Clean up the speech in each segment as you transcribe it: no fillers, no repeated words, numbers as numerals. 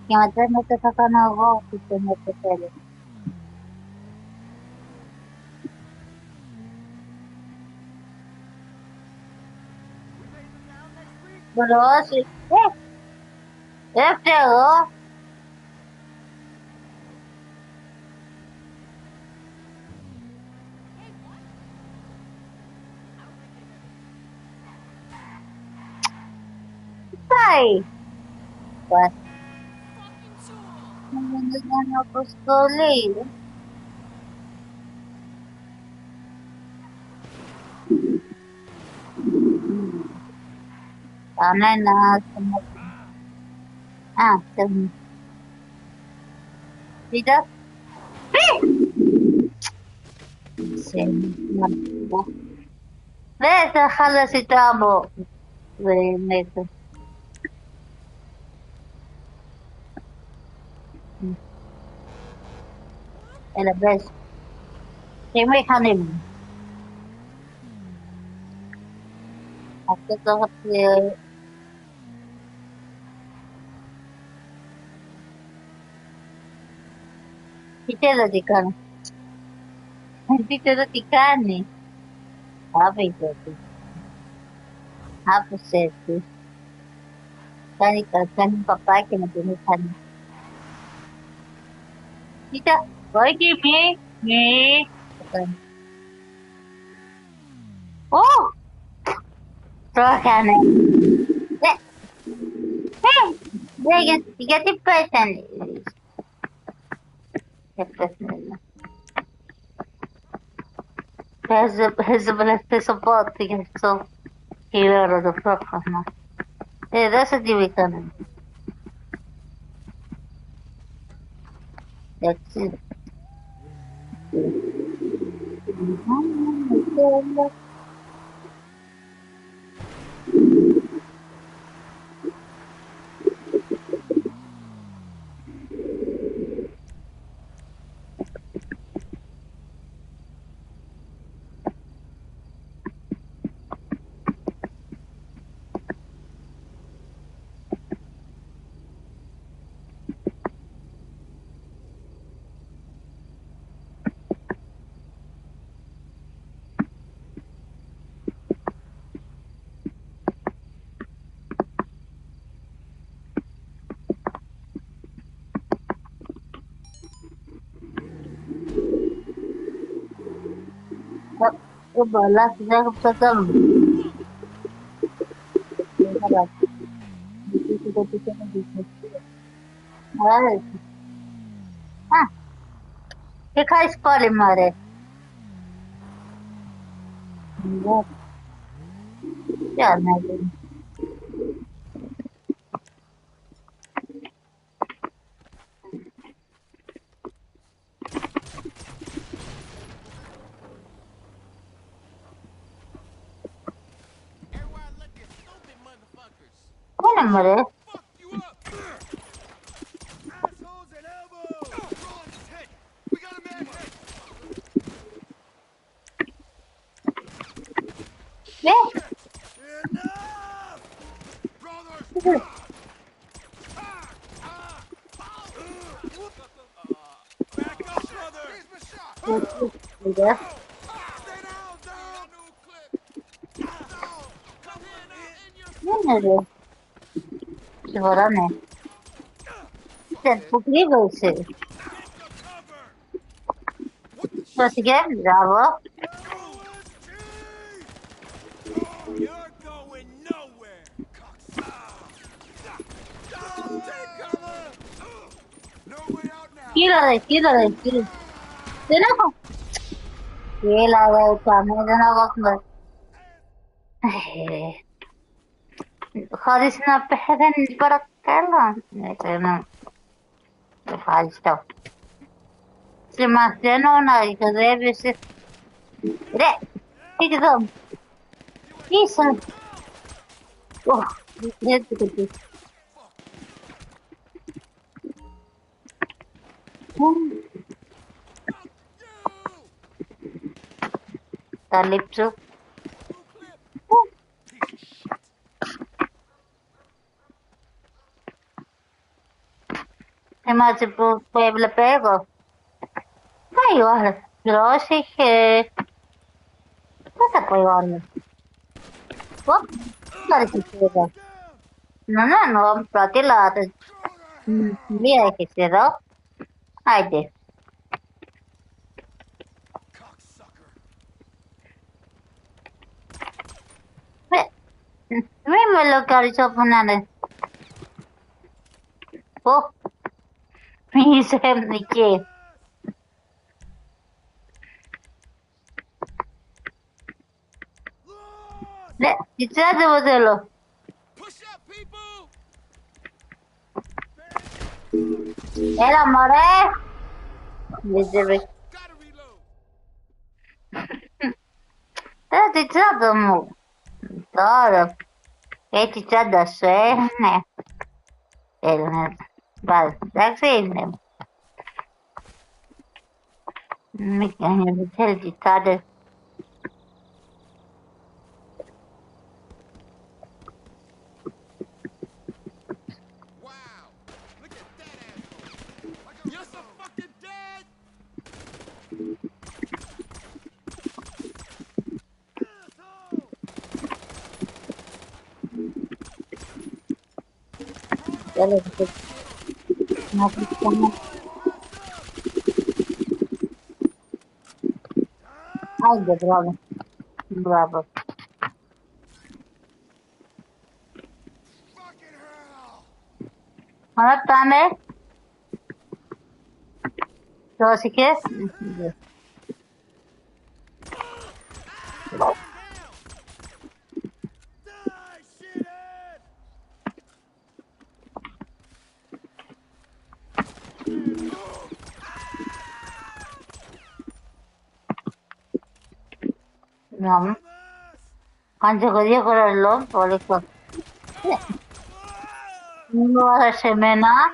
Chiamate Sakana Walk to the Tele. But also, if they go, sai. But hindi na gusto ulit. Sana na dito. Ves, خلص التعب والنت. إلا بس كم يخانم حتى ضغط كتير ديكان كتير ديكاني هابي تاتي هابو سيتي كان بابا كنا بنتكلم kita bagi me oh trohane hey dia tipetan حزب الاغتصابات so كيلو ده فرقنا ايه ده سدي ويكنا that's it Balas saya kepesan ah देखा इस call मारे क्या नहीं कौन number है ले इधर नहीं रे शिवरा ने तेरे पुत्री बोलसे बस क्या जाओ किला तेरा ये लाया सामने देना वक्त बस خالصنا بحذا برك الله مثلا فاجتو سمعتنا كذا بس لا تقدم يسا اوه يد كده تلبسه Ema tipo pueblo pego. Vai guarda, grossi che cosa puoi guardare? Oh, guarda che cosa. Non hanno praticato. Via che si do. Haydi. Me lo carico punane. Oh, mi sembra che. Ti c'è devo dirlo. Era amore. Mi deve. Ti c'è domo. Todo. E ti c'è da sé. Vale, taxi. Mi chiede di stare. Haydi bravo. Bravo. Ahora también. Todo si quieres. No. Anche così quello vuole qua. Non semena.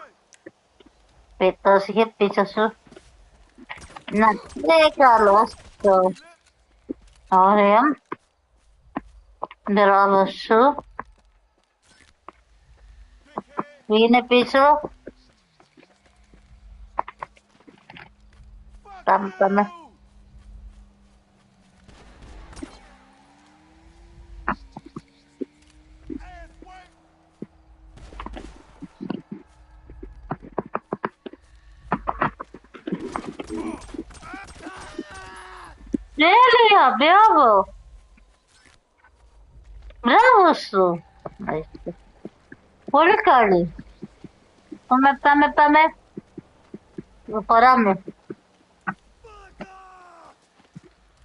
Petto si che pizza su. No, Carlo. Ora. Bravo su. Viene pizza. Tam. Delia, bravo. Bravo su. Fuori Carli. Come. Lo faranno.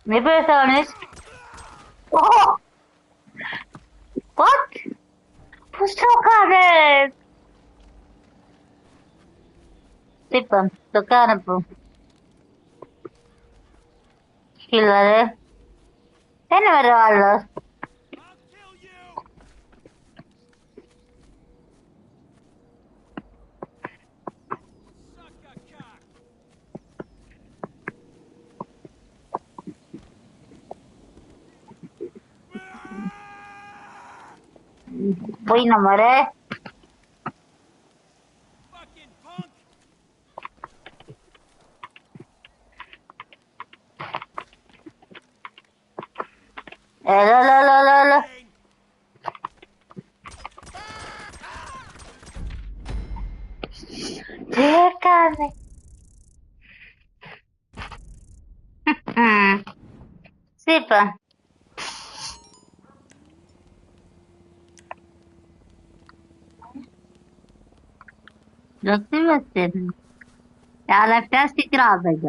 Mi perdones. Oh, what? Posso giocare? Tipo, giocare un po'. Killare. E non mi rolla. Poi non morire. Lo. Giocare. Sì, pa. Non si mette. Alla festa grave.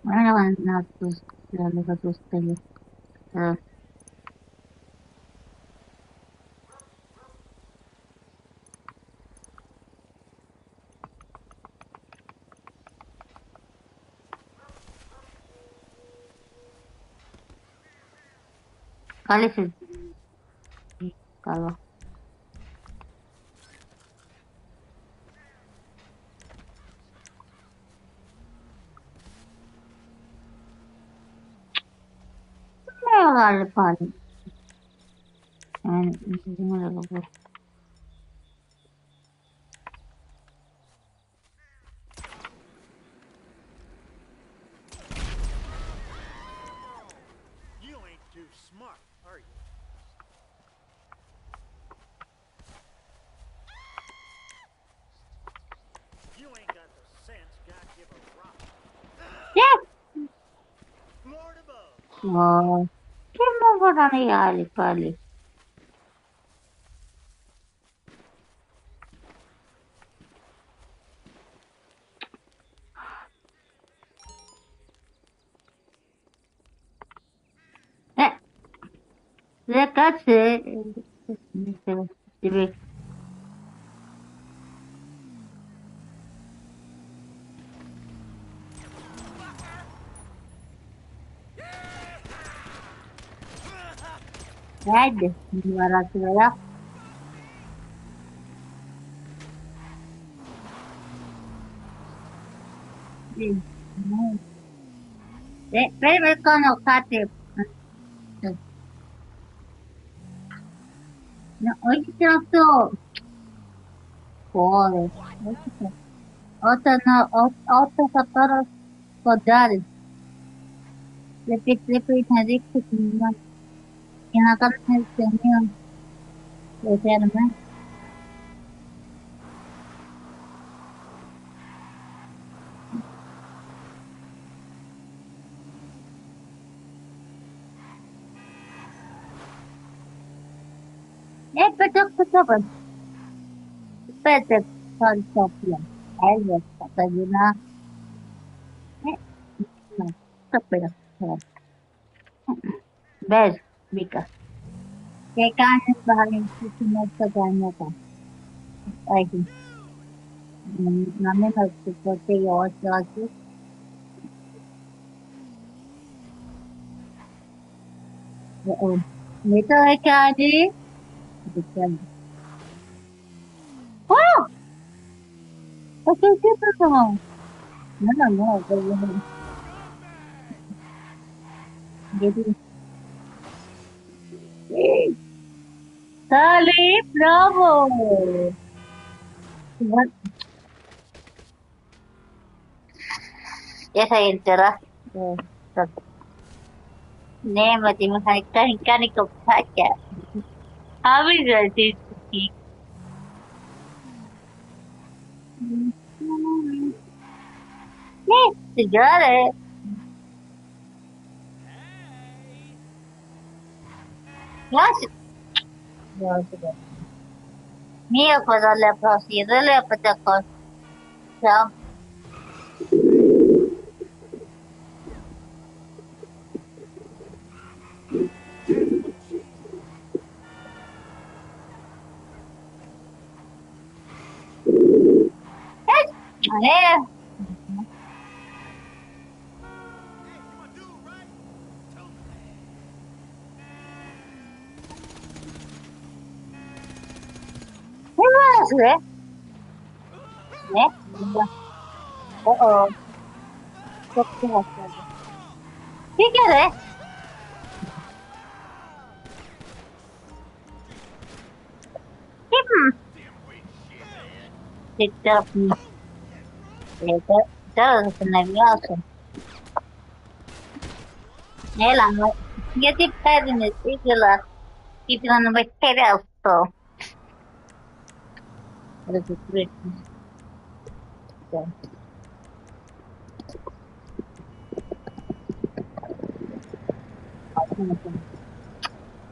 Ma non è nato. Le faccio stelle. Quale si... Calo. Non è le palle. Yani, bilmiyorum bu. You ain't too smart, are you? You ain't got the sense God give a rock. Yes! Lord above. Oh, kim mo ba nangyari pali? Eh, kasi, direct. Hadi, numara sıraya. Benim ekranı katip. Ne, o iki tarafta Pode. Otra no, otra sapatos podales. Repite, nadie que tenga. Y en la cara del Señor, eternamente. Pero, Pete, son Sofía. Ellos, Catalina, no, pero, ves, Vika. ¿Qué ganas valen si no se gana acá? Ay, no me lo suporte yo, aquí. Mito hay que allí. ¡Wow! ¿Qué pasó? No, pero Dale, bravo! Ya saya cerah. Neemati kani ko saja. Habis berarti nih sejarah. Mas, mia cosa le prossime le patacos. Ciao. Eh, ¿qué más, eh? Oh, ¿qué quieres? TikTok, todo es nervioso. Ela, я тебе не видела, видела на материалство.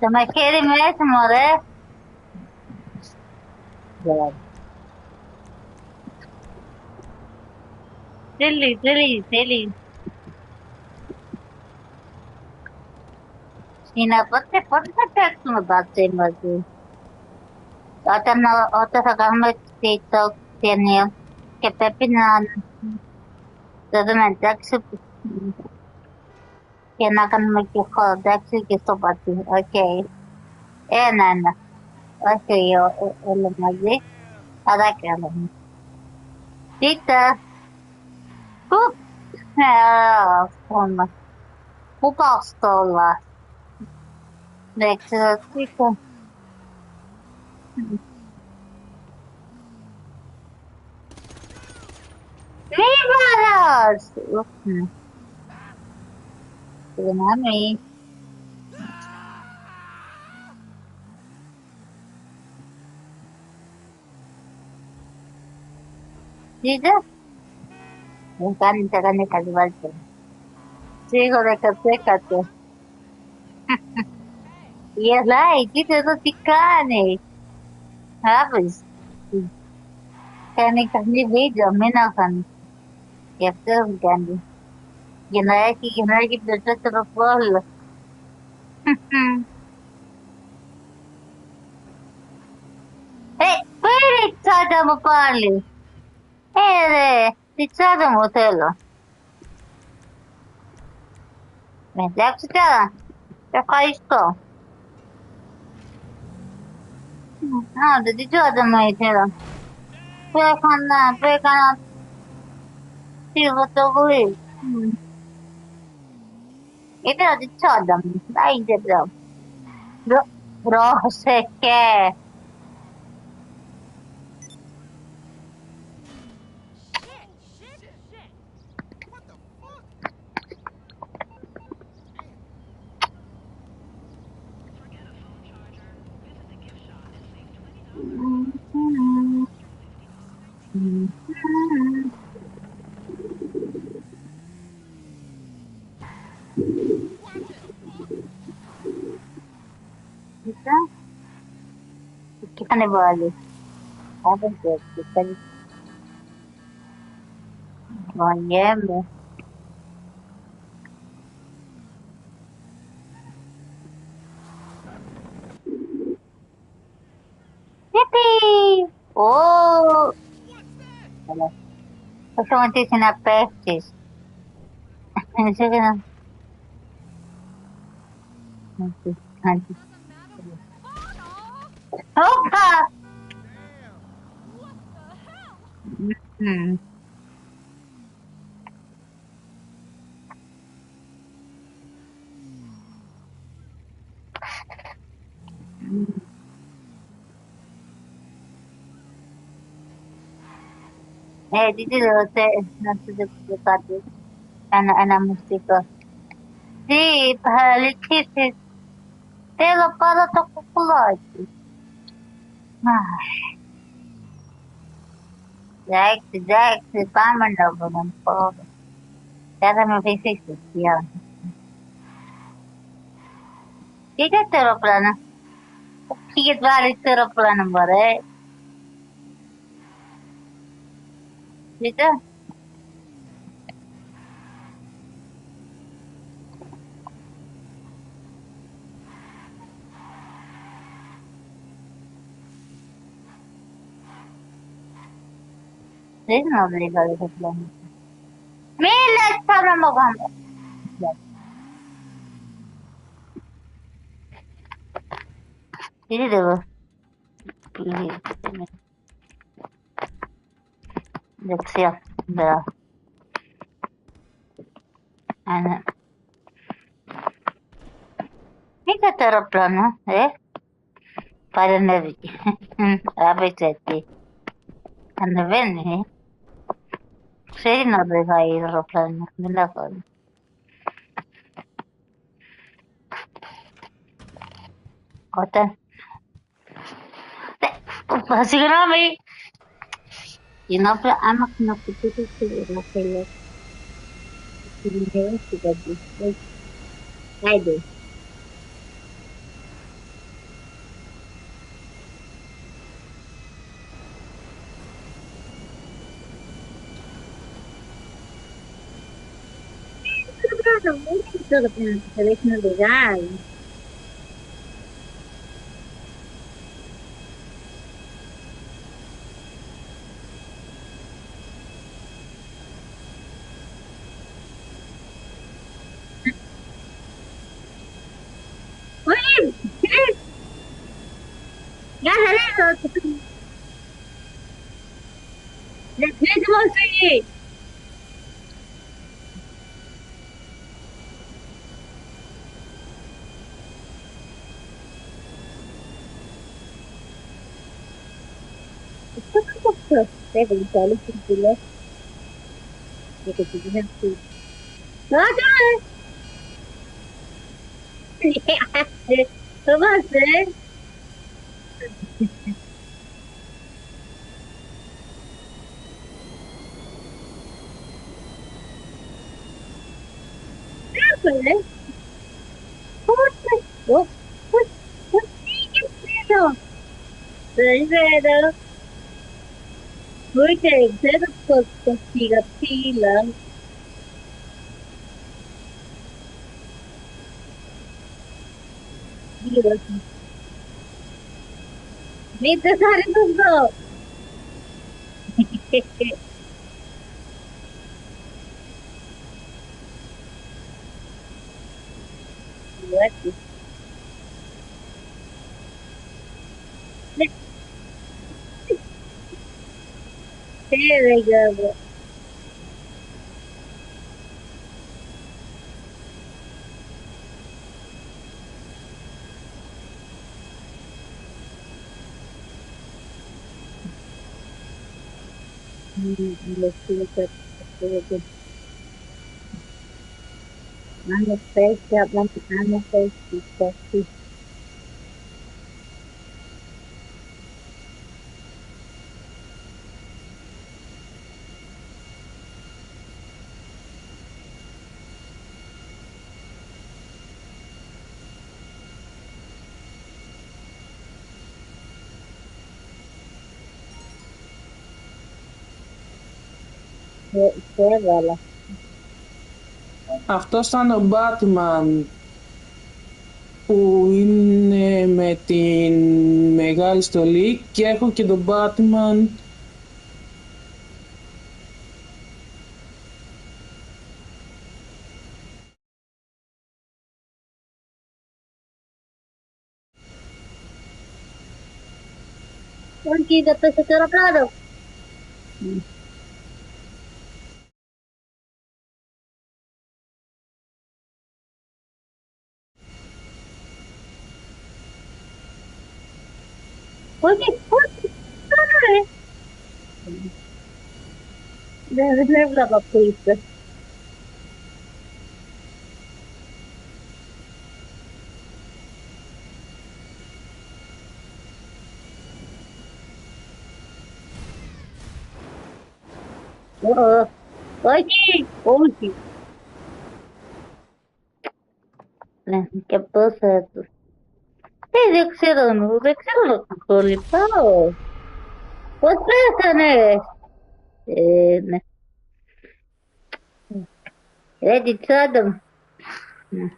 Sama kere mesmo, né? Silly. Sina, pode ser que não bate, mas outra sagama TikTok tiene que pepina todo mensaje que no akan magkikoldak sige so bati. Okay. Nana. Okay, yo, alam mo ada que alam. Tita, Cook, forma. O pastola. Next, tita. cars. Tsunami. ¿Listo? Me encanta carne caliente. Sigo de sécate. Y es like, itu roti cane. Habis. Kani video, menakan. Yaptım kendi. Genel gibi de tarafı var. Hey, böyle çadamı parli. Hey, çadam otelo. Me yakıştı. Ya kayıştı. Ha, dedi çadamı otelo. Pekana, silvatogui. Itu ada çadam. Ay dedim. Bro, seke. Kita nih balik. Apa sih? Kita mau Yippee! Oh! Gusto mo ito sinapestis. Sige na. Opa! Hmm. Dito nasa anak musiko. Di, pahalikis. Tela para to kukulati. Jack, pamanda po ng po. Kaya may face yan. Dito tero plana. Higit balik tero plana ba rin? Dito? Dito na balik sa plana. Milat para maganda. Dito diba? Let's see the ano. Ika tero plana, para navi. Abitati. Ano ben, Sei no doveva il aeroplano, nella cosa. Kota. Siguramente inoltre amak na kututu siguro kaya sinigay siya dito. Haydi. Sigurado, muito tudo que no lugar. Uy! Ya salido. Let's go see. Deve estar ali. ये कुछ भी नहीं। कहाँ जा रहे हैं? सुबह से करे वो वो no, pero porque ser conspirativa, Dios, viste सारे दोस्तों what तेरे I'm a face up, I'm a face वाला Αυτό ήταν ο Batman που είναι με την μεγάλη στολή και έχω και τον Batman उनकी जब तक से अपना दो उनकी रिजर्व लगा police okay okay ¿qué pasa? Dixieron culpado. Pues pésane. Editado. Mm.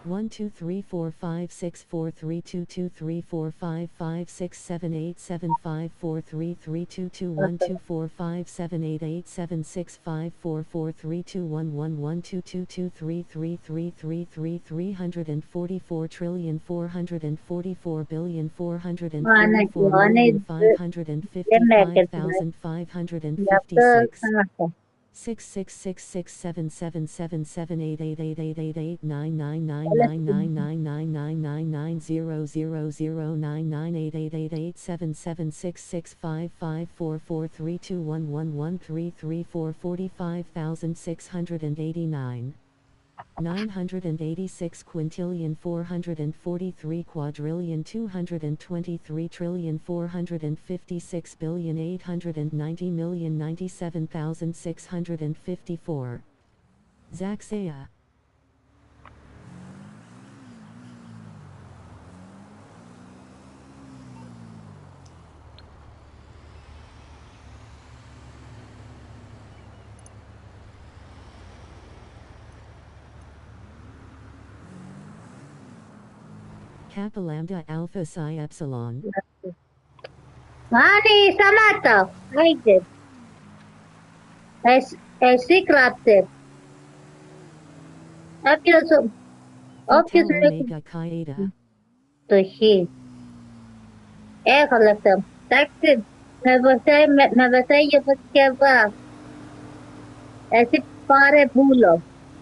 1 2 3 4 5 6 4 3 2 2 3 4 5 5 6 7 8 7 5 4 3 3 2 2 1 2 4 5 7 8 8 7 6 5 4 4 3 2 1 1 1 2 2 2 3 3 3 3 3 344 trillion 444 billion Ana 444 Joane million 555,556 six six six six seven seven seven seven eight eight eight eight eight eight nine nine nine nine nine nine nine nine nine nine 000999988888777655443211133445689 986 quintillion 443 quadrillion 223 trillion 456 billion 890 million 97,654. Zaxaya. Kappa lambda alpha psi epsilon. Hani Samata. I did. Es secret. Obviously, Theta obviously, omega chi eta. तो ही गलत है tax मैं बताइए बस क्या हुआ ऐसे पारे भूलो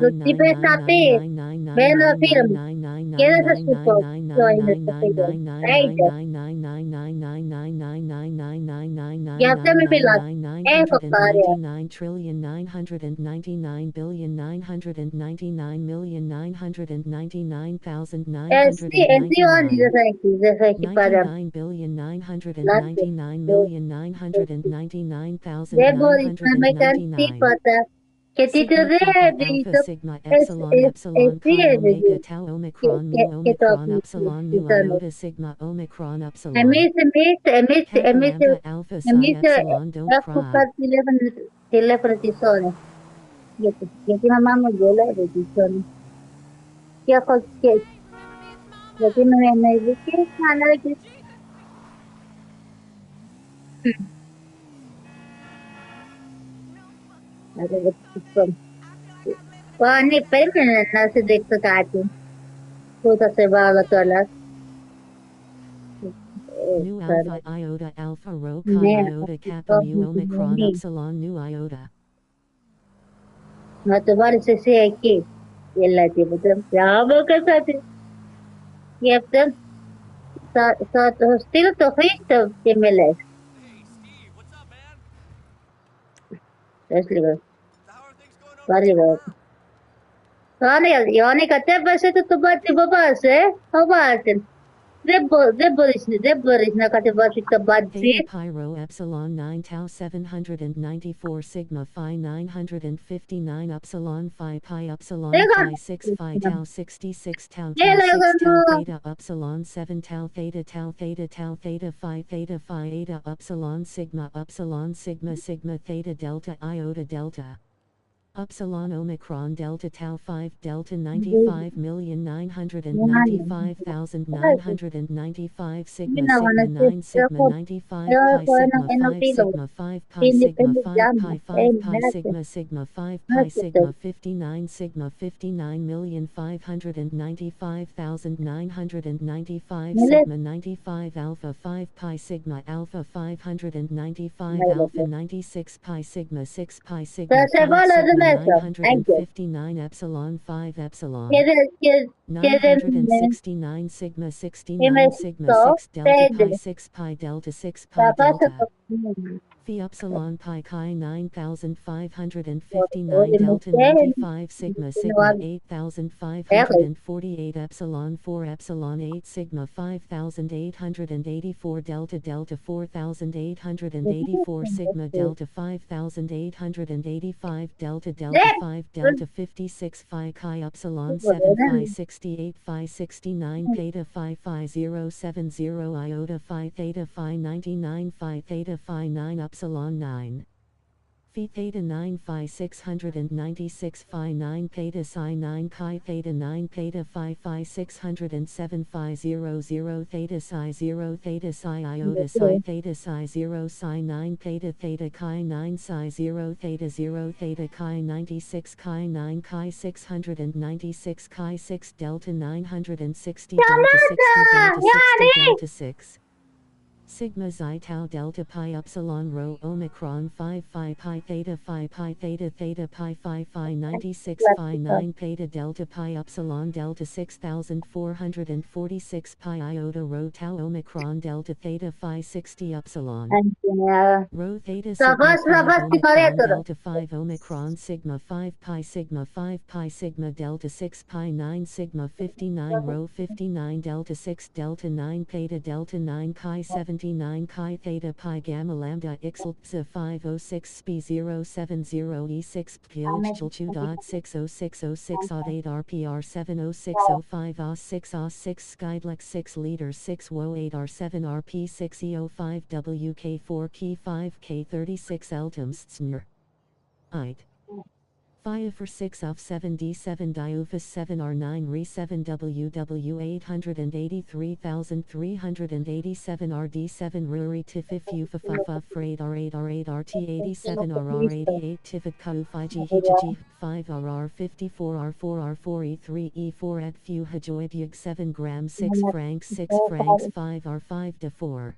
Tutti pensate, bello film. Chiede se si può join the figure. Right? Chiede mi bilat. Ecco pare. 999,999,999,999,999,999 Sì ogni da sai chi parla. 99,999,999,999 Devo rimanere pata. Che ti Sigma kappa dovrebbe alpha sigma e epsilon epsilon sì pi è omega vedi tau omicron mu che omicron tocchi epsilon ci nu sono. iota sigma omicron E epsilon mette, mette, e mette, e kappa mette, lambda alpha e psi mette, epsilon don't ecco cry. qua telefono ci sono. Che ti mamma gliela vedi sono. Che non è mai che sana che allora ci sono. Poi per me non si detto cazzo. Cosa se va la tola? Nu alpha iota alpha rho chi Ne, iota kappa mu omicron epsilon nu iota. ma trovare se sei che ಎಲ್ಲ bravo casate. Yep, still to hit the MLS. Hey, Steve, what's up, man? That's legal. So how are things going over Sorry, at bro. work? Yani kate base to bati babase. Habatin. Debboris na kate base to bati. Theta pi rho epsilon 9 tau 794 sigma phi 959 epsilon phi pi epsilon Lega. phi 6 phi tau 66 tau tau Lega 6 tau no. theta epsilon 7 tau theta tau theta tau theta phi eta epsilon sigma sigma theta delta iota delta. Epsilon omicron delta tau 5 delta 95,995,995 sigma Ginawa sigma 9 sigma ko. 95 Kaya pi ko sigma ng 5 NLP sigma 5 pi sigma independent 5 jam. pi 5 And pi that's sigma sigma 5 pi it. sigma 59,595,995 Nila sigma 95 alpha 5 pi sigma alpha 595 alpha 96 pi sigma 6 pi sigma Kasi 5 wala din sigma ito. Thank you. 959 epsilon 5 epsilon Kaya 969 sigma 69 MS sigma to 6 delta pwede. pi 6 pi delta 6 pi Tapos delta Phi epsilon pi chi 9559 Oye, delta mujer, 95 sigma no sigma hablo. 8548 epsilon 4 epsilon 8 sigma 5884 delta delta 4884 sigma delta 5885 delta delta 5 delta 56 phi chi epsilon 7 phi 68 phi 69 theta phi phi 070 iota phi theta phi 99 phi theta phi 9 epsilon 9 phi theta 9 phi 696 phi 9 theta psi 9 chi theta 9 theta phi phi 607 phi 00 theta psi 0 theta psi iota psi theta psi 0 psi 9 theta theta chi 9 psi 0 theta 0 theta chi 96 chi 9 chi 696 chi 6 delta 960 delta 60 delta 60 delta 6 sigma xi tau delta pi epsilon rho omicron 5 phi pi theta pi theta pi phi 96 phi 9 theta delta pi epsilon delta 6446 pi iota rho tau omicron delta theta phi 60 epsilon rho theta sigma 5 omicron delta 5 omicron sigma 5 pi sigma delta 6 pi 9 sigma 59 rho 59 delta 6 delta 9 theta delta 9 chi 79 chi theta pi gamma lambda ixl psi 506 sp 070 e6 ph 2.60606 odd 8 rpr 70605 os 6 os 6 skydlex 6 liters 6 wo 8 r7 rp 6 eo5 wk4 key 5 k36 eltums tsnr id 5 for 6 of 7 D7 Diufus 7 R9 Re 7 WW 883387 RD7 Ruri Tifif Ufa Fufa Freight R8 R8 RT 87 RR 88 Tifit Kau 5G Hijiji 5 RR 54 R4 R4 E3 E4 at Fu Hajoid 7 gram 6 francs 5 R5 to 4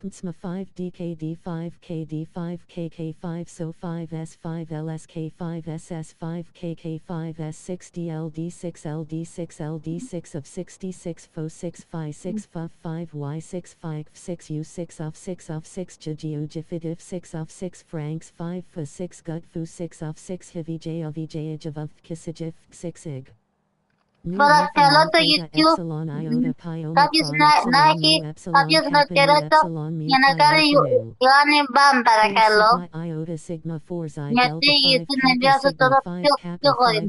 PNSMA 5 DKD 5 KD 5 KK5 SO 5 S5 LSK 5 SS5 KK5 S6 DLD6 LD6 LD6 of 66 FO 6 Phi 6 FUF 5 Y6 5 6 U6 of 6 of 6 JGU JFIDIF 6 of 6 francs 5 FA 6 GUT FU 6 of 6 HIVJ of EJ of KISIJIF 6 IG Nu Para alpha channel nu to theta YouTube. epsilon iota pi Tapos omicron epsilon Nike, mu epsilon tapos kappa nu nagkaroon epsilon mu yan pi alpha nagkaroon nu. yung bam para 4 kalo. sigma iota sigma 4 xi delta Ngati 5 ito kappa nandiyan sa sigma turok 5 yuk kappa yuk 5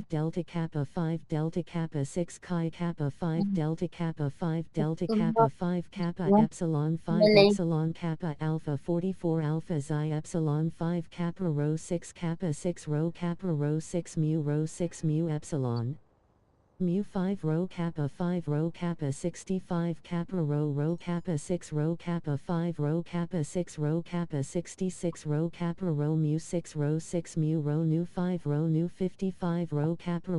delta kappa 6 chi kappa 5 delta kappa 5 delta kappa 5 kappa epsilon 5 epsilon kappa alpha 44 alpha xi epsilon 5 kappa rho 6 kappa 6 rho kappa rho 6 mu epsilon mu 5 rho kappa 65 kappa rho kappa 6 rho kappa 5 rho kappa 6 rho kappa 66 rho kappa rho mu 6 rho 6 mu rho nu 5 rho nu 55 rho kappa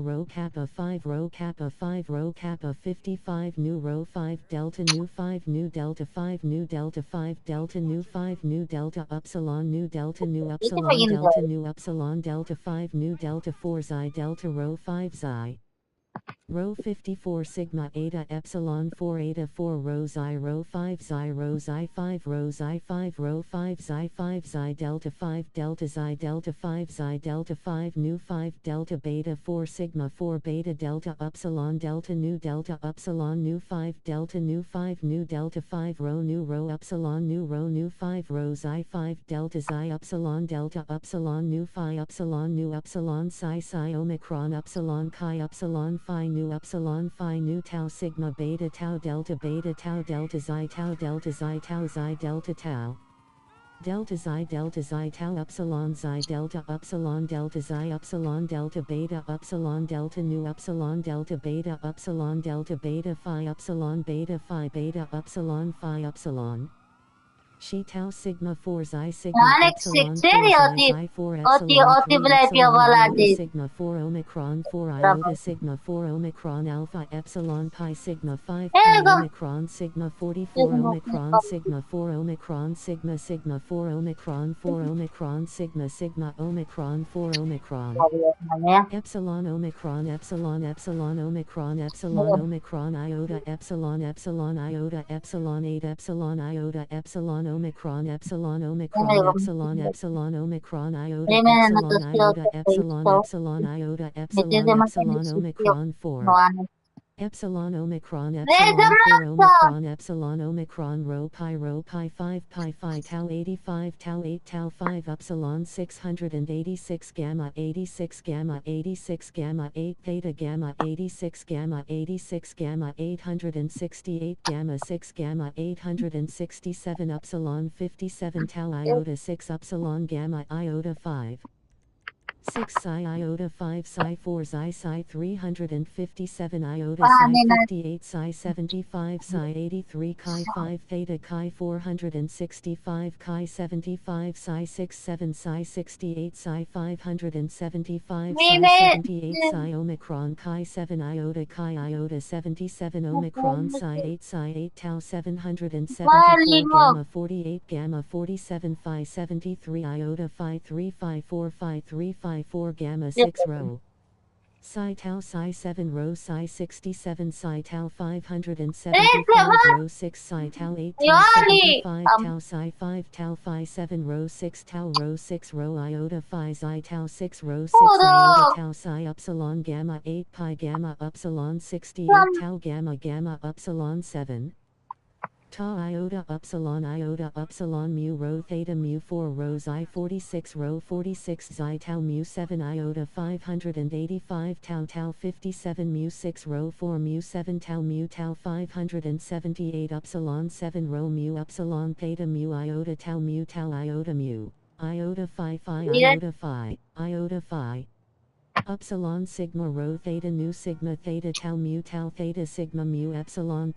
5 rho kappa 5 rho kappa 55 nu rho 5 delta nu 5 nu delta 5 nu delta 5 delta nu 5 nu delta epsilon nu delta nu Ito epsilon maging delta nu epsilon delta 5 nu delta 4 xi delta rho 5 xi Rho 54 sigma eta epsilon 4 eta 4 rho xi rho 5 xi rho xi 5 rho xi 5 rho 5 xi delta 5 delta xi delta 5 xi delta 5 nu 5 delta beta 4 sigma 4 beta delta epsilon delta epsilon nu 5 delta nu 5 nu delta 5 rho epsilon nu 5 rho xi 5 delta xi epsilon nu phi epsilon nu epsilon psi omicron epsilon chi epsilon phi nu epsilon phi nu tau sigma beta tau delta xi tau delta tau delta xi tau epsilon delta beta epsilon delta nu epsilon delta beta phi epsilon phi epsilon She tau sigma 4 sigma Alex, epsilon 4 seri oti 4 oti epsilon oti 3 belat ya epsilon iota waladi. sigma 4 omicron 4 iota sigma 4 omicron alpha epsilon pi sigma 5 pi Ego, omicron sigma 44 omicron sigma 4 omicron sigma 4 omicron 4 omicron sigma omicron 4 omicron Epsilon omicron omicron iota epsilon iota epsilon omicron epsilon Yan omicron na yung epsilon epsilon omicron iota Amen na epsilon to iota siya epsilon so epsilon iota medyo epsilon naman epsilon sinisipyo. omicron 4 No, ano. epsilon omicron Medyo epsilon 4 maso! omicron epsilon omicron rho pi 5 pi phi tau 85 tau 8 tau 5 epsilon 686 gamma 86 gamma 86 gamma 8 theta gamma 86 gamma 86 gamma 868 gamma 6 gamma 867 epsilon 57 tau iota 6 epsilon gamma iota 5 6 psi iota 5 psi 4 psi 357 iota psi Paano na 58 psi 75 psi 83 chi 5 theta chi 465 chi 75 psi 67 psi 68 psi 575 psi minute? 78 psi omicron chi 7 iota chi iota 77 omicron psi 8 psi 8 tau 774 Mali mo. gamma 48 gamma 47 phi 73 iota phi 3 phi 4 phi 3 phi 4 gamma 6 rho psi tau psi 7 rho psi 67 psi tau 575 rho 6 psi tau 8 tau Yali! 75 tau psi 5 tau phi 7 rho 6 tau rho 6 rho iota phi xi tau 6 rho 6 iota Puro! tau psi epsilon gamma 8 pi gamma epsilon 68 Sam, tau gamma gamma epsilon 7 tau iota epsilon mu rho theta mu 4 rho xi 46 rho 46 xi tau mu 7 iota 585 tau 57 mu 6 rho 4 mu 7 tau 578 epsilon 7 rho mu epsilon theta mu iota tau iota mu iota phi yan. iota phi epsilon sigma rho theta nu sigma theta tau theta sigma mu epsilon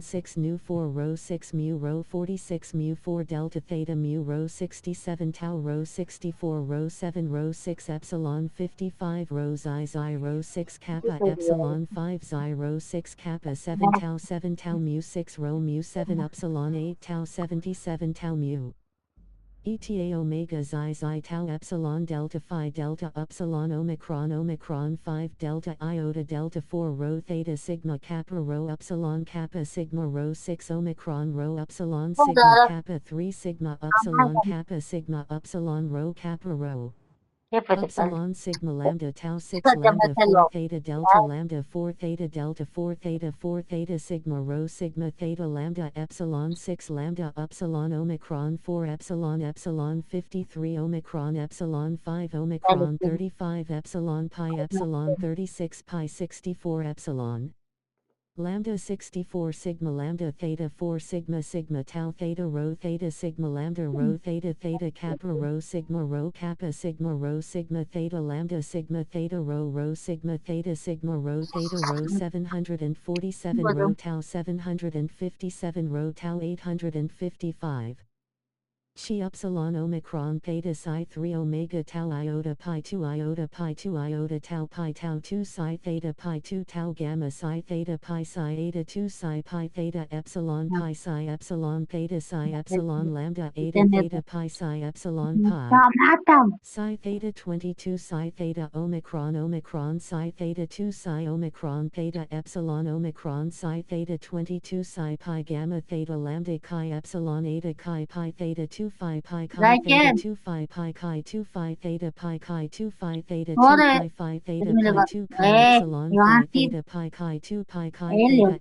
6 nu 4 rho 6 mu rho 46 mu 4 delta theta mu rho 67 tau rho 64 rho 7 rho 6 epsilon 55 rho xi rho 6 kappa epsilon 5 xi rho 6 kappa 7 tau mu 6 rho mu 7 epsilon 8 tau 77 tau mu eta omega xi tau epsilon delta phi delta epsilon omicron 5 delta iota delta 4 rho theta sigma kappa rho epsilon kappa sigma rho 6 omicron rho epsilon sigma Puro. kappa 3 sigma epsilon kappa sigma epsilon rho kappa rho epsilon sigma lambda tau 6 lambda 4 theta delta lambda 4 theta delta 4 theta 4 theta sigma rho sigma theta lambda epsilon 6 lambda epsilon omicron 4 epsilon 53 omicron epsilon 5 omicron 35 epsilon 36 pi 64 epsilon lambda 64 sigma lambda theta 4 sigma tau theta rho theta sigma lambda rho theta kappa rho kappa sigma theta lambda sigma theta rho sigma theta 747 rho tau 757 rho tau 855 chi epsilon omicron theta psi 3 omega tau iota pi 2 iota tau 2 psi theta pi 2 tau gamma psi theta pi psi eta 2 psi pi theta epsilon pi psi epsilon theta psi epsilon lambda eta theta pi psi epsilon pi psi theta 22 psi theta omicron psi theta 2 psi omicron theta epsilon omicron psi theta 22 psi pi gamma theta lambda chi epsilon eta chi pi theta 2 phi pi chi theta 2 phi pi chi 2 phi theta pi chi 2 phi theta 2 Ore. chi phi theta Termino pi ba? 2 chi epsilon phi Yung theta pi chi 2 pi chi Ayun yun. theta